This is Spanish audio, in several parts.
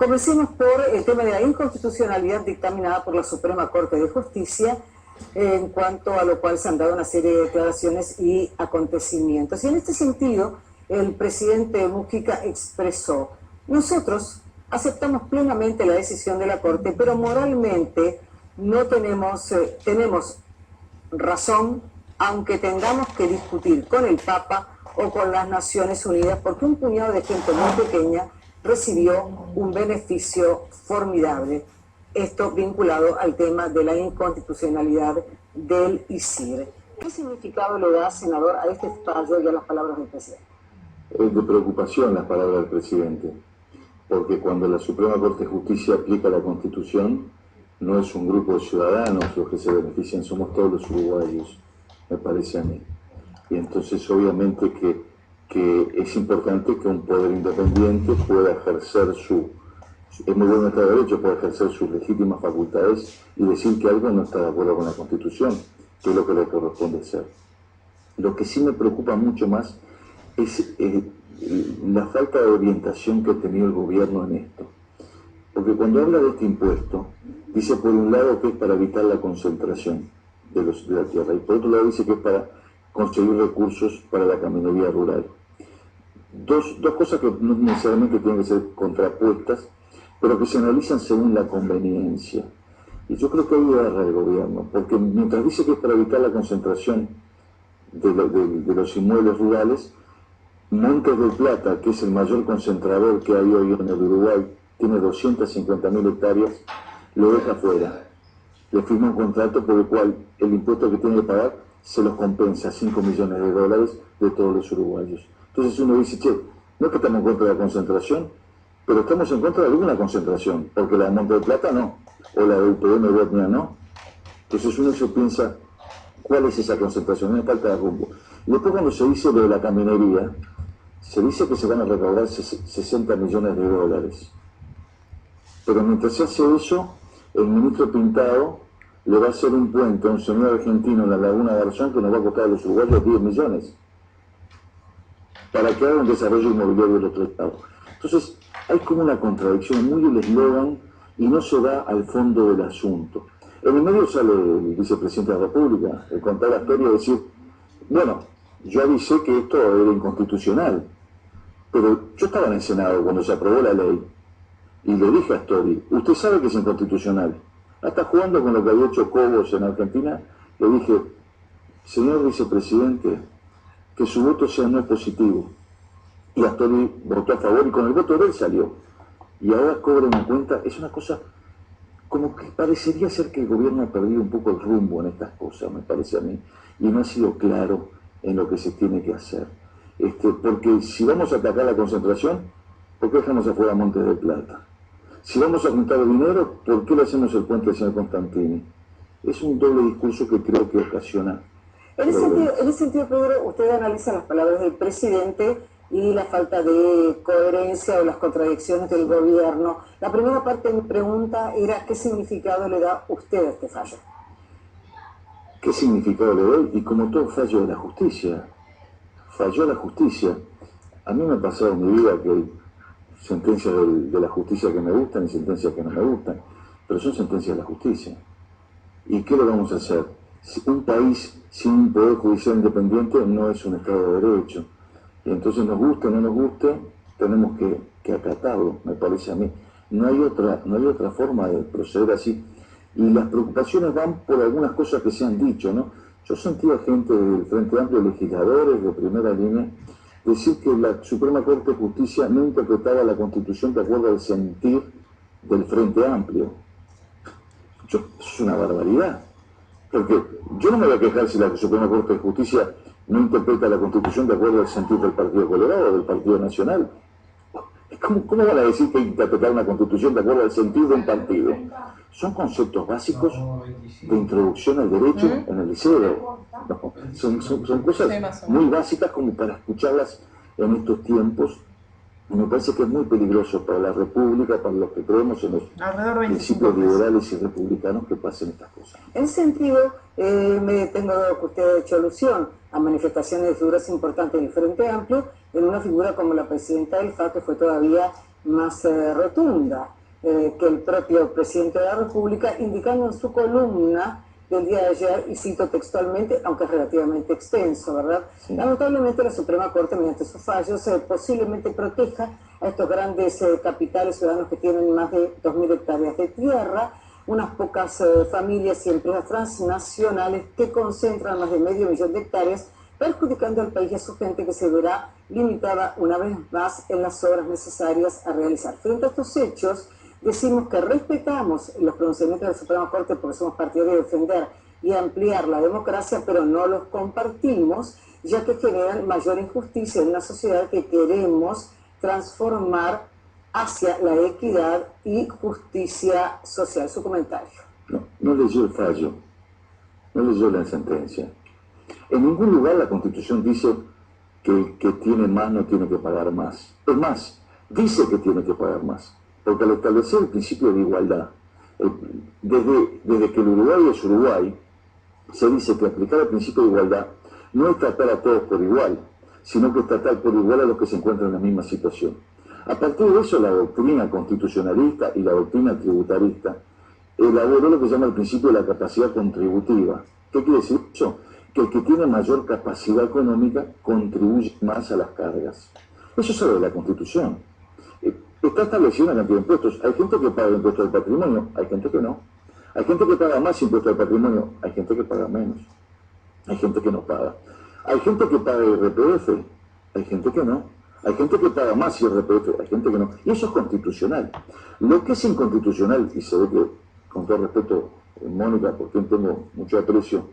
Comencemos por el tema de la inconstitucionalidad dictaminada por la Suprema Corte de Justicia, en cuanto a lo cual se han dado una serie de declaraciones y acontecimientos. Y en este sentido, el presidente Mujica expresó: nosotros aceptamos plenamente la decisión de la Corte, pero moralmente no tenemos razón, aunque tengamos que discutir con el Papa o con las Naciones Unidas, porque un puñado de gente muy pequeña recibió un beneficio formidable. Esto vinculado al tema de la inconstitucionalidad del ICIR. ¿Qué significado le da, senador, a este fallo y a las palabras del presidente? Es de preocupación las palabras del presidente, porque cuando la Suprema Corte de Justicia aplica la Constitución, no es un grupo de ciudadanos los que se benefician, somos todos los uruguayos, me parece a mí. Y entonces obviamente que es importante que un poder independiente pueda ejercer es muy bueno Estado de Derecho, puede ejercer sus legítimas facultades y decir que algo no está de acuerdo con la Constitución, que es lo que le corresponde hacer. Lo que sí me preocupa mucho más es la falta de orientación que ha tenido el gobierno en esto. Porque cuando habla de este impuesto, dice por un lado que es para evitar la concentración de la tierra, y por otro lado dice que es para conseguir recursos para la caminería rural. Dos cosas que no necesariamente tienen que ser contrapuestas, pero que se analizan según la conveniencia. Y yo creo que ahí agarra el gobierno, porque mientras dice que es para evitar la concentración de los inmuebles rurales, Montes del Plata, que es el mayor concentrador que hay hoy en el Uruguay, tiene 250.000 hectáreas, lo deja fuera. Le firma un contrato por el cual el impuesto que tiene que pagar se los compensa, 5 millones de dólares de todos los uruguayos. Entonces uno dice, che, no es que estamos en contra de la concentración, pero estamos en contra de alguna concentración, porque la de Monte del Plata no, o la de UPM Botnia no. Entonces uno se piensa, ¿cuál es esa concentración? Una falta de rumbo. Y después cuando se dice lo de la caminería, se dice que se van a recaudar 60 millones de dólares. Pero mientras se hace eso, el ministro Pintado le va a hacer un puente a un señor argentino en la Laguna Garzón que nos va a costar a los uruguayos 10 millones para que haga un desarrollo inmobiliario del otro estado. Entonces, hay como una contradicción, muy el eslogan, y no se va al fondo del asunto. En el medio sale el vicepresidente de la República, el contar la historia y decir, bueno, yo avisé que esto era inconstitucional, pero yo estaba en el Senado cuando se aprobó la ley, y le dije a Astori, usted sabe que es inconstitucional. Hasta jugando con lo que había hecho Cobos en Argentina, le dije, señor vicepresidente, que su voto sea no es positivo. Y Astori votó a favor y con el voto de él salió. Y ahora cobra una cuenta, es una cosa como que parecería ser que el gobierno ha perdido un poco el rumbo en estas cosas, me parece a mí, y no ha sido claro en lo que se tiene que hacer. Porque si vamos a atacar la concentración, ¿por qué dejamos afuera Montes del Plata? Si vamos a juntar el dinero, ¿por qué le hacemos el puente al señor Constantini? Es un doble discurso que creo que ocasiona. En ese sentido, Pedro, usted analiza las palabras del presidente y la falta de coherencia o las contradicciones del gobierno. La primera parte de mi pregunta era ¿qué significado le da usted a este fallo? ¿Qué significado le doy? Y como todo fallo de la justicia, falló la justicia. A mí me ha pasado en mi vida que hay sentencias de la justicia que me gustan y sentencias que no me gustan, pero son sentencias de la justicia. ¿Y qué le vamos a hacer? Un país sin un poder judicial independiente no es un Estado de Derecho. Y entonces nos guste o no nos guste, tenemos que acatarlo, me parece a mí. No hay otra forma de proceder así. Y las preocupaciones van por algunas cosas que se han dicho, ¿no? Yo sentía gente del Frente Amplio, legisladores de primera línea, decir que la Suprema Corte de Justicia no interpretaba la Constitución de acuerdo al sentir del Frente Amplio. Eso es una barbaridad. Porque yo no me voy a quejar si la Suprema Corte de Justicia no interpreta la Constitución de acuerdo al sentir del Partido Colorado o del Partido Nacional. ¿Cómo van a decir que hay que interpretar una Constitución de acuerdo al sentir de un partido? Son conceptos básicos de introducción al derecho en el liceo. No, son cosas muy básicas como para escucharlas en estos tiempos. Y me parece que es muy peligroso para la República, para los que creemos en los principios liberales y republicanos, que pasen estas cosas. En ese sentido, me detengo de lo que usted ha hecho alusión a manifestaciones de figuras importantes del Frente Amplio, en una figura como la presidenta del FA, que fue todavía más rotunda que el propio presidente de la República, indicando en su columna del día de ayer, y cito textualmente, aunque es relativamente extenso, ¿verdad? Sí. Lamentablemente la Suprema Corte, mediante sus fallos, posiblemente proteja a estos grandes capitales ciudadanos que tienen más de 2.000 hectáreas de tierra, unas pocas familias y empresas transnacionales que concentran más de medio millón de hectáreas, perjudicando al país y a su gente, que se verá limitada una vez más en las obras necesarias a realizar. Frente a estos hechos, decimos que respetamos los pronunciamientos de la Suprema Corte porque somos partidarios de defender y ampliar la democracia, pero no los compartimos, ya que generan mayor injusticia en una sociedad que queremos transformar hacia la equidad y justicia social. Su comentario. No leyó el fallo, no leyó la sentencia. En ningún lugar la Constitución dice que el que tiene más no tiene que pagar más. Es más, dice que tiene que pagar más. Porque al establecer el principio de igualdad, desde que el Uruguay es Uruguay, se dice que aplicar el principio de igualdad no es tratar a todos por igual, sino que es tratar por igual a los que se encuentran en la misma situación. A partir de eso, la doctrina constitucionalista y la doctrina tributarista elaboró lo que se llama el principio de la capacidad contributiva. ¿Qué quiere decir eso? Que el que tiene mayor capacidad económica contribuye más a las cargas. Eso sale de la Constitución. Está establecido una cantidad de impuestos. Hay gente que paga impuestos al patrimonio, hay gente que no. Hay gente que paga más impuestos al patrimonio, hay gente que paga menos. Hay gente que no paga. Hay gente que paga IRPF, hay gente que no. Hay gente que paga más IRPF, hay gente que no. Y eso es constitucional. Lo que es inconstitucional, y se ve que, con todo respeto, Mónica, por quien tengo mucho aprecio,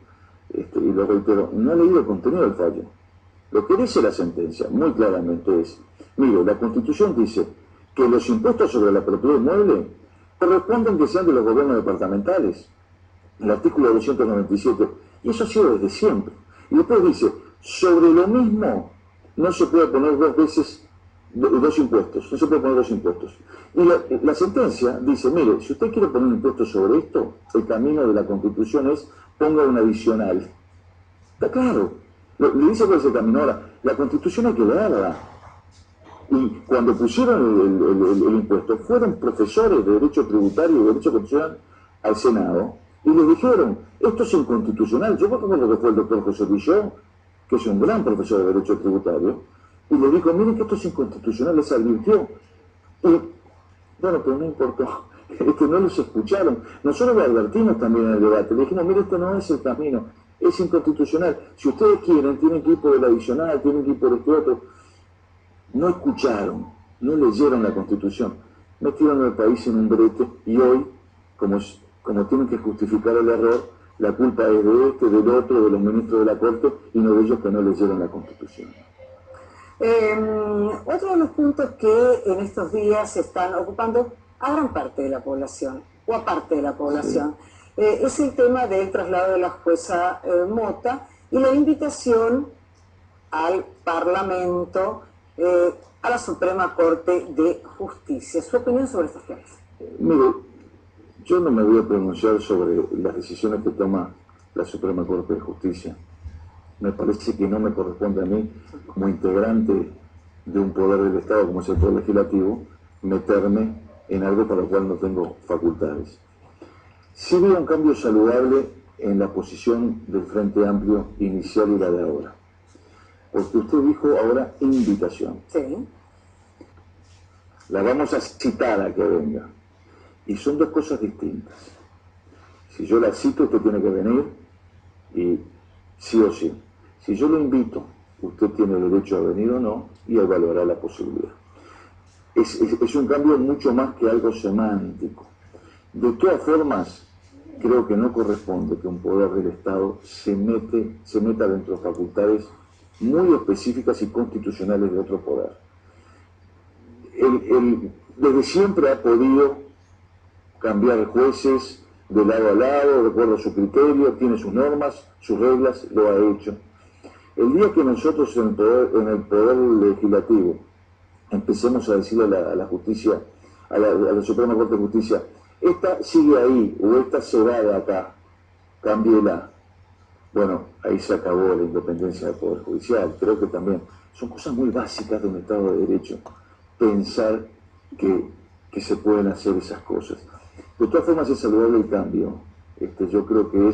y lo reitero, no he leído el contenido del fallo. Lo que dice la sentencia, muy claramente, es, mire, la Constitución dice que los impuestos sobre la propiedad inmueble corresponden que sean de los gobiernos departamentales, el artículo 297, y eso ha sido desde siempre. Y después dice, sobre lo mismo no se puede poner dos impuestos, no se puede poner dos impuestos. Y la sentencia dice, mire, si usted quiere poner un impuesto sobre esto, el camino de la Constitución es ponga un adicional. Está claro, le dice cuál es el camino. Ahora, la Constitución hay que leerla. Y cuando pusieron el impuesto, fueron profesores de Derecho Tributario y Derecho Constitucional al Senado y les dijeron, esto es inconstitucional. Yo recuerdo que fue el doctor José Villó, que es un gran profesor de Derecho Tributario, y le dijo, miren que esto es inconstitucional, les advirtió. Y, bueno, pero no importó, no los escucharon. Nosotros lo advertimos también en el debate, le dijimos, mire, esto no es el camino, es inconstitucional. Si ustedes quieren, tienen que ir por el adicional, tienen que ir por este otro. No escucharon, no leyeron la Constitución, metieron al país en un brete y hoy, como tienen que justificar el error, la culpa es de este, del otro, de los ministros de la Corte y no de ellos que no leyeron la Constitución. Otro de los puntos que en estos días están ocupando a gran parte de la población, o a parte de la población, sí, es el tema del traslado de la jueza Mota y la invitación al Parlamento, a la Suprema Corte de Justicia. ¿Su opinión sobre estos temas? Mire, yo no me voy a pronunciar sobre las decisiones que toma la Suprema Corte de Justicia. Me parece que no me corresponde a mí, como integrante de un poder del Estado como es el Poder Legislativo, meterme en algo para lo cual no tengo facultades. Sí veo un cambio saludable en la posición del Frente Amplio inicial y la de ahora. Porque usted dijo ahora invitación. Sí. La vamos a citar a que venga. Y son dos cosas distintas. Si yo la cito, usted tiene que venir, y sí o sí. Si yo lo invito, usted tiene el derecho a venir o no, y evaluará la posibilidad. Es un cambio mucho más que algo semántico. De todas formas, creo que no corresponde que un poder del Estado se meta dentro de facultades muy específicas y constitucionales de otro poder. Desde siempre ha podido cambiar jueces de lado a lado, de acuerdo a su criterio, tiene sus normas, sus reglas, lo ha hecho. El día que nosotros en el poder legislativo empecemos a decirle a la justicia, a la Suprema Corte de Justicia, esta sigue ahí o esta se va de acá, cámbiela. Bueno, ahí se acabó la independencia del Poder Judicial. Creo que también son cosas muy básicas de un Estado de Derecho. Pensar que se pueden hacer esas cosas. De todas formas es saludable el cambio. Yo creo que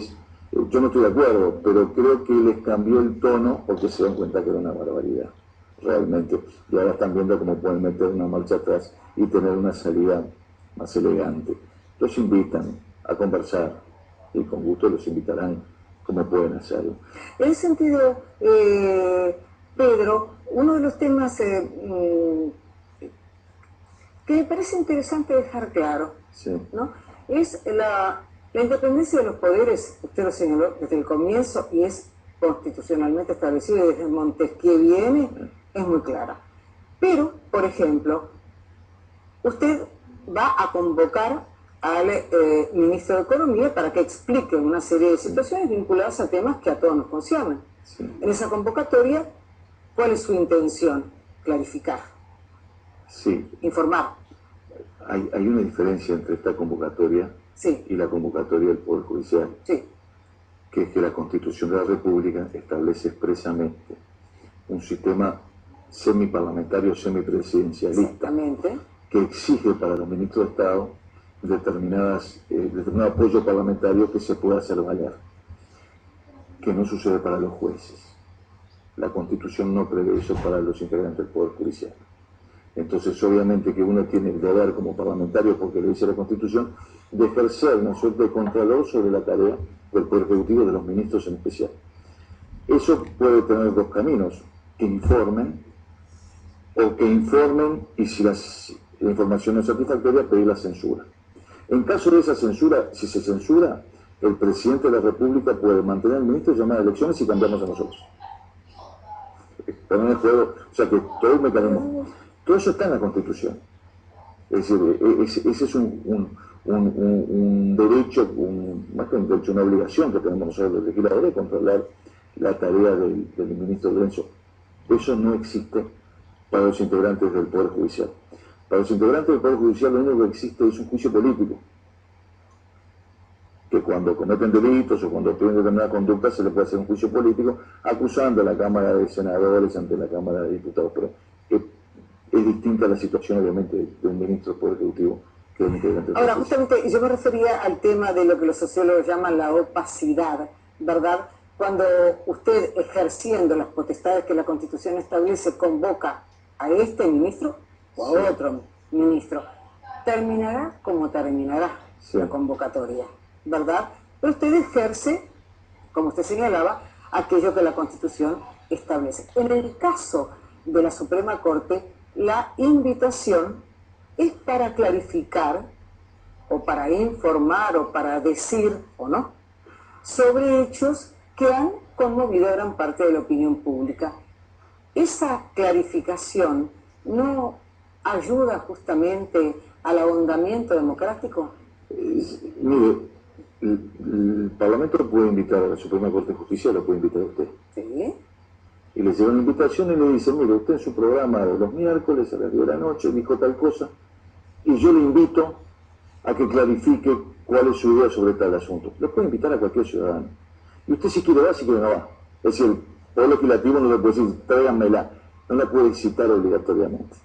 yo no estoy de acuerdo, pero creo que les cambió el tono porque se dan cuenta que era una barbaridad, realmente. Y ahora están viendo cómo pueden meter una marcha atrás y tener una salida más elegante. Los invitan a conversar y con gusto los invitarán como pueden hacerlo. En ese sentido, Pedro, uno de los temas que me parece interesante dejar claro, sí, ¿no?, es la independencia de los poderes. Usted lo señaló desde el comienzo y es constitucionalmente establecido, y desde Montesquieu viene, es muy clara. Pero, por ejemplo, usted va a convocar al ministro de Economía para que explique una serie de situaciones vinculadas a temas que a todos nos conciernen. sí. En esa convocatoria, ¿cuál es su intención? Clarificar. Sí. Informar. Hay una diferencia entre esta convocatoria sí. y la convocatoria del Poder Judicial, sí. que es que la Constitución de la República establece expresamente un sistema semiparlamentario, semipresidencialista, que exige para los ministros de Estado determinado apoyo parlamentario que se pueda hacer valer, que no sucede para los jueces. La Constitución no prevé eso para los integrantes del Poder Judicial. Entonces, obviamente que uno tiene el deber como parlamentario, porque le dice la Constitución, de ejercer una suerte de contralor sobre la tarea del Poder Ejecutivo, de los ministros en especial. Eso puede tener dos caminos: que informen, o que informen y si la información no es satisfactoria, pedir la censura. En caso de esa censura, si se censura, el presidente de la República puede mantener al ministro, llamar a elecciones y cambiarnos a nosotros. También el juego, o sea que todo el mecanismo, todo eso está en la Constitución. Es decir, ese es un derecho, más que un derecho, una obligación que tenemos nosotros los legisladores de controlar la tarea del ministro Lorenzo. Eso no existe para los integrantes del Poder Judicial. Para los integrantes del Poder Judicial lo único que existe es un juicio político, que cuando cometen delitos o cuando tienen determinada conducta se les puede hacer un juicio político acusando a la Cámara de Senadores ante la Cámara de Diputados, pero es distinta la situación obviamente de un ministro del Poder Ejecutivo que de un integrante del Poder. Ahora, justamente yo me refería al tema de lo que los sociólogos llaman la opacidad, ¿verdad? Cuando usted, ejerciendo las potestades que la Constitución establece, convoca a este ministro o a otro ministro, terminará como terminará la convocatoria, ¿verdad? Pero usted ejerce, como usted señalaba, aquello que la Constitución establece. En el caso de la Suprema Corte, la invitación es para clarificar, o para informar, o para decir, o no, sobre hechos que han conmovido a gran parte de la opinión pública. Esa clarificación no ayuda justamente al ahondamiento democrático. Mire, el Parlamento puede invitar a la Suprema Corte de Justicia, lo puede invitar a usted. Sí. Y le llevan la invitación y le dicen: mire, usted en su programa de los miércoles a las 10 de la noche dijo tal cosa, y yo le invito a que clarifique cuál es su idea sobre tal asunto. Lo puede invitar a cualquier ciudadano. Y usted si quiere va, si quiere no va. Es decir, el Poder Legislativo no le puede decir: tráiganmela. No la puede citar obligatoriamente.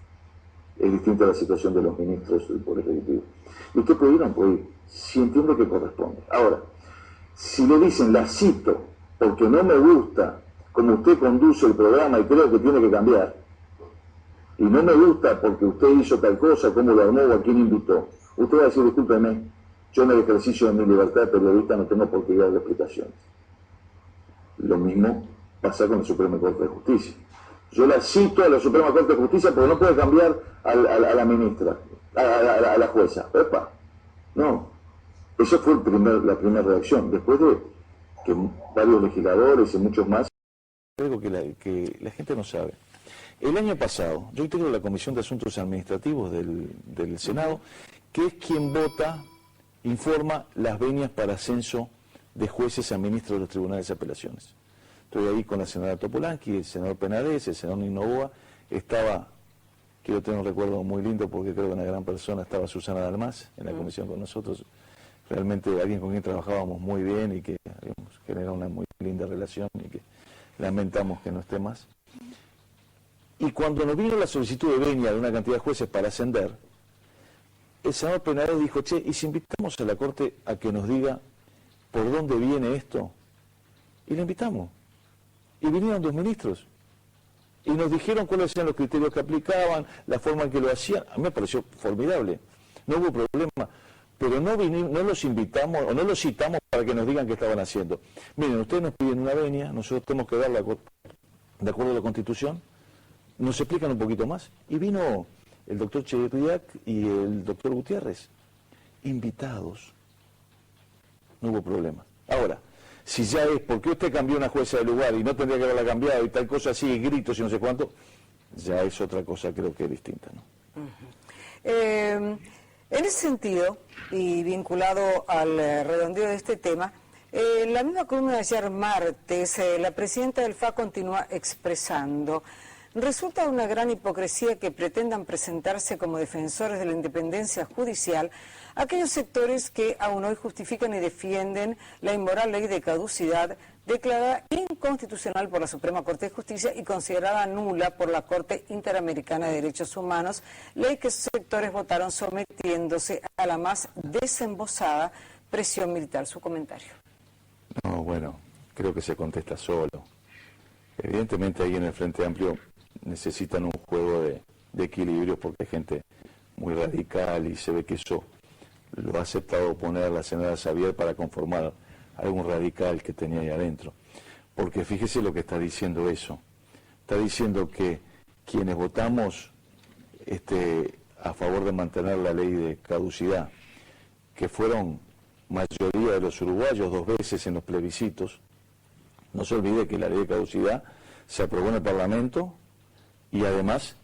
Es distinta la situación de los ministros del Poder Ejecutivo. Y usted puede ir o no puede ir, si entiende que corresponde. Ahora, si le dicen: la cito porque no me gusta como usted conduce el programa y creo que tiene que cambiar, y no me gusta porque usted hizo tal cosa, cómo lo armó o a quién invitó, usted va a decir: discúlpeme, yo en el ejercicio de mi libertad de periodista no tengo por qué darle explicaciones. Lo mismo pasa con la Suprema Corte de Justicia. Yo la cito a la Suprema Corte de Justicia porque no puede cambiar a la ministra, a la jueza. ¡Epa! No. Esa fue la primera reacción. Después de que varios legisladores y muchos más... Algo que la gente no sabe. El año pasado, yo integro la Comisión de Asuntos Administrativos del Senado, que es quien vota, informa las venias para ascenso de jueces a ministros de los tribunales de apelaciones. Estoy ahí con la senadora Topolansky, el senador Penades, el senador Nino Boa, quiero tener un recuerdo muy lindo porque creo que una gran persona, estaba Susana Dalmás en la comisión con nosotros, realmente alguien con quien trabajábamos muy bien y que habíamos generado una muy linda relación y que lamentamos que no esté más. Y cuando nos vino la solicitud de venia de una cantidad de jueces para ascender, el senador Penades dijo, che, ¿y si invitamos a la Corte a que nos diga por dónde viene esto? Y le invitamos. Y vinieron 2 ministros. Y nos dijeron cuáles eran los criterios que aplicaban, la forma en que lo hacían. A mí me pareció formidable. No hubo problema. Pero no los invitamos o no los citamos para que nos digan qué estaban haciendo. Miren, ustedes nos piden una venia, nosotros tenemos que darla de acuerdo a la Constitución, nos explican un poquito más. Y vino el doctor Chedriac y el doctor Gutiérrez, invitados. No hubo problema. Ahora, si ya es porque usted cambió una jueza de lugar y no tendría que haberla cambiado y tal cosa así, y gritos y no sé cuánto, ya es otra cosa, creo que es distinta, ¿no? En ese sentido, y vinculado al redondeo de este tema, la misma columna de ayer martes, la presidenta del FA continúa expresando: resulta una gran hipocresía que pretendan presentarse como defensores de la independencia judicial aquellos sectores que aún hoy justifican y defienden la inmoral ley de caducidad declarada inconstitucional por la Suprema Corte de Justicia y considerada nula por la Corte Interamericana de Derechos Humanos, ley que sus sectores votaron sometiéndose a la más desembosada presión militar. Su comentario. No, bueno, creo que se contesta solo. Evidentemente ahí en el Frente Amplio necesitan un juego de equilibrio porque hay gente muy radical y se ve que eso lo ha aceptado poner la senadora Xavier para conformar algún radical que tenía ahí adentro. Porque fíjese lo que está diciendo eso. Está diciendo que quienes votamos a favor de mantener la ley de caducidad, que fueron mayoría de los uruguayos 2 veces en los plebiscitos, no se olvide que la ley de caducidad se aprobó en el Parlamento y además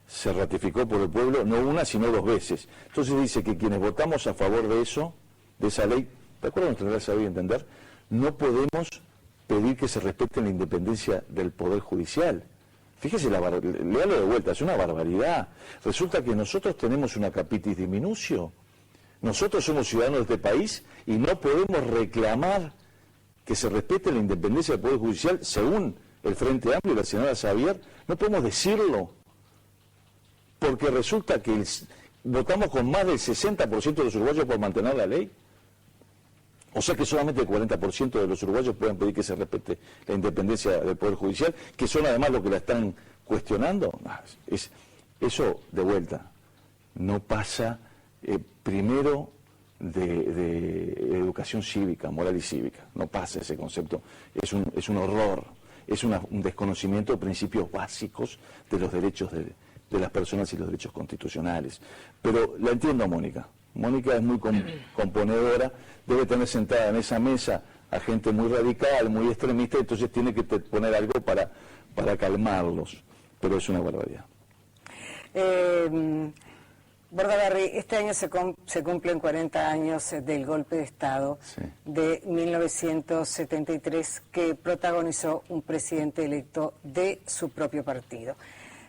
se ratificó por el pueblo no una sino 2 veces. Entonces dice que quienes votamos a favor de eso, de esa ley, de acuerdo a nuestra ley sabía entender, no podemos pedir que se respete la independencia del Poder Judicial. Fíjese, léalo de vuelta, es una barbaridad. Resulta que nosotros tenemos una capitis diminutio. Nosotros somos ciudadanos de este país y no podemos reclamar que se respete la independencia del Poder Judicial según el Frente Amplio y la senadora Xavier. No podemos decirlo, porque resulta que votamos con más del 60% de los uruguayos por mantener la ley. O sea que solamente el 40% de los uruguayos pueden pedir que se respete la independencia del Poder Judicial, que son además los que la están cuestionando. Eso, de vuelta, no pasa primero de educación cívica, moral y cívica. No pasa ese concepto. Es un horror, es un desconocimiento de principios básicos de los derechos de las personas y los derechos constitucionales. Pero la entiendo a Mónica. Mónica es muy componedora, debe tener sentada en esa mesa a gente muy radical, muy extremista, entonces tiene que poner algo para calmarlos, pero es una barbaridad. Bordaberry, este año se cumplen 40 años del golpe de Estado de 1973 que protagonizó un presidente electo de su propio partido.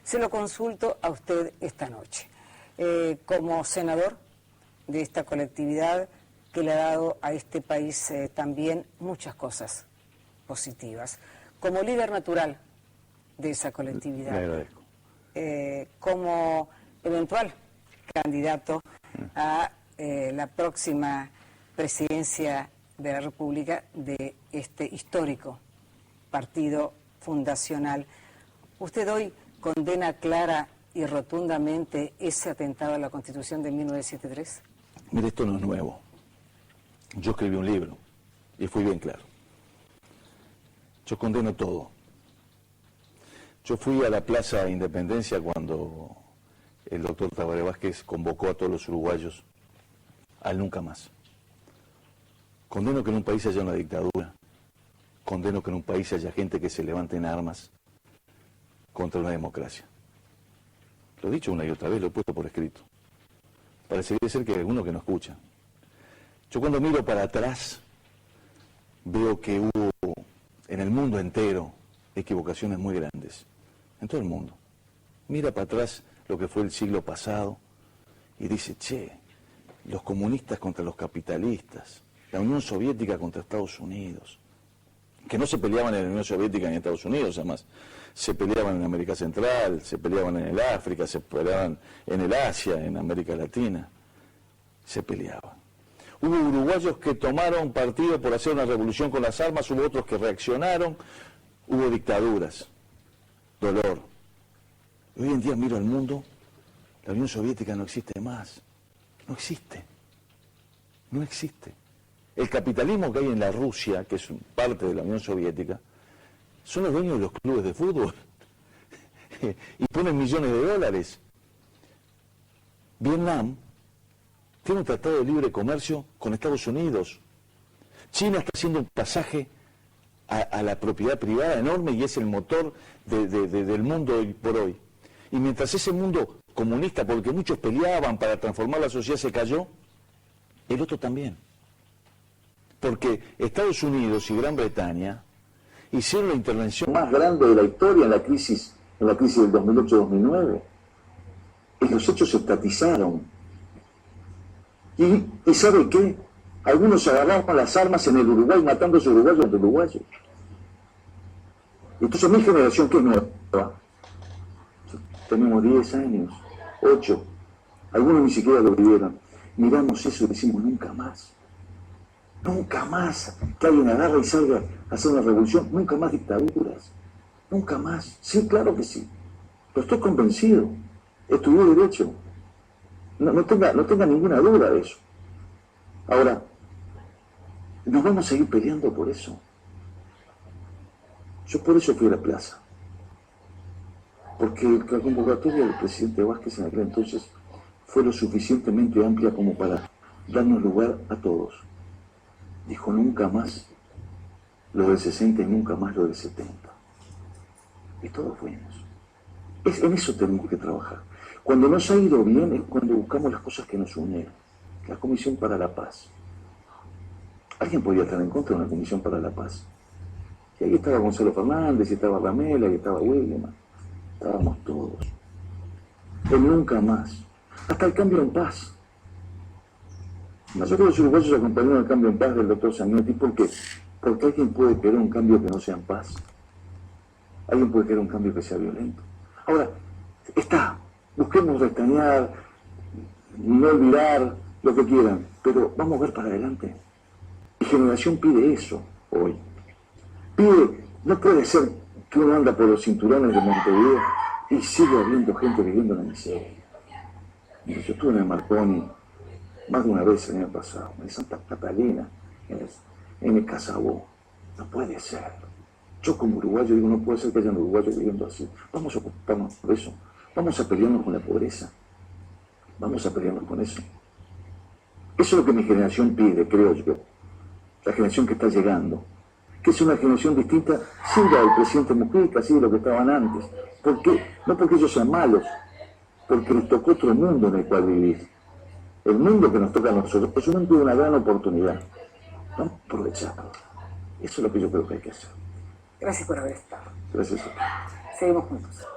Se lo consulto a usted esta noche. Como senador de esta colectividad que le ha dado a este país también muchas cosas positivas. Como líder natural de esa colectividad, le agradezco. Como eventual candidato a la próxima presidencia de la República de este histórico partido fundacional, ¿usted hoy condena clara y rotundamente ese atentado a la Constitución de 1973? Mire, esto no es nuevo. Yo escribí un libro y fui bien claro. Yo condeno todo. Yo fui a la Plaza Independencia cuando el doctor Tabaré Vázquez convocó a todos los uruguayos al nunca más. Condeno que en un país haya una dictadura. Condeno que en un país haya gente que se levante en armas contra una democracia. Lo he dicho una y otra vez, lo he puesto por escrito. Parecería ser que hay algunos que no escuchan. Yo cuando miro para atrás, veo que hubo en el mundo entero equivocaciones muy grandes. En todo el mundo. Mira para atrás lo que fue el siglo pasado y dice, che, los comunistas contra los capitalistas, la Unión Soviética contra Estados Unidos, que no se peleaban en la Unión Soviética ni en Estados Unidos, además, se peleaban en América Central, se peleaban en el África, se peleaban en el Asia, en América Latina. se peleaban. Hubo uruguayos que tomaron partido por hacer una revolución con las armas, hubo otros que reaccionaron, hubo dictaduras, dolor. Hoy en día miro al mundo, la Unión Soviética no existe más, no existe, no existe. El capitalismo que hay en la Rusia, que es parte de la Unión Soviética, son los dueños de los clubes de fútbol y ponen millones de dólares. Vietnam tiene un tratado de libre comercio con Estados Unidos. China está haciendo un pasaje a la propiedad privada enorme y es el motor del mundo hoy por hoy. Y mientras ese mundo comunista, porque muchos peleaban para transformar la sociedad, se cayó, el otro también. Porque Estados Unidos y Gran Bretaña hicieron la intervención Más grande de la historia en la crisis del 2008-2009. Y los hechos se estatizaron. ¿Y sabe qué? Algunos agarraban las armas en el Uruguay, matándose uruguayos entre uruguayos. Entonces mi generación, que es nueva, tenemos 10 años, 8, algunos ni siquiera lo vivieron. Miramos eso y decimos, nunca más que alguien agarre y salga a hacer una revolución, nunca más dictaduras, nunca más. Sí, claro que sí, pero estoy convencido, estudié Derecho, no tenga ninguna duda de eso. Ahora, nos vamos a seguir peleando por eso. Yo por eso fui a la plaza, porque la convocatoria del presidente Vázquez en aquel entonces fue lo suficientemente amplia como para darnos lugar a todos. Dijo nunca más lo del 60 y nunca más lo del 70. Y todos fuimos. En eso tenemos que trabajar. Cuando nos ha ido bien es cuando buscamos las cosas que nos unieron. La Comisión para la Paz. ¿Alguien podía estar en contra de una Comisión para la Paz? Y ahí estaba Gonzalo Fernández, y estaba Ramela, y estaba William. Estábamos todos. El nunca más. Hasta el cambio en paz. Nosotros los uruguayos acompañamos el cambio en paz del doctor Sanguinetti. ¿Por qué? Porque alguien puede querer un cambio que no sea en paz. Alguien puede querer un cambio que sea violento. Ahora, busquemos restañar, no olvidar, lo que quieran, pero vamos a ver para adelante. Mi generación pide eso hoy. No puede ser que uno anda por los cinturones de Montevideo y sigue habiendo gente viviendo en la miseria. Mire, yo estuve en el Marconi más de una vez el año pasado, en Santa Catalina, en el Casabó. No puede ser. Yo como uruguayo digo, no puede ser que hayan uruguayos viviendo así. Vamos a ocuparnos por eso. Vamos a pelearnos con la pobreza. Vamos a pelearnos con eso. Eso es lo que mi generación pide, creo yo. La generación que está llegando. Que es una generación distinta, sí, la del presidente Mujica, sí, de lo que estaban antes. ¿Por qué? No porque ellos sean malos, porque les tocó otro mundo en el cual vivir. El mundo que nos toca a nosotros es un mundo de una gran oportunidad. Vamos a aprovecharlo. Eso es lo que yo creo que hay que hacer. Gracias por haber estado. Gracias. Seguimos juntos.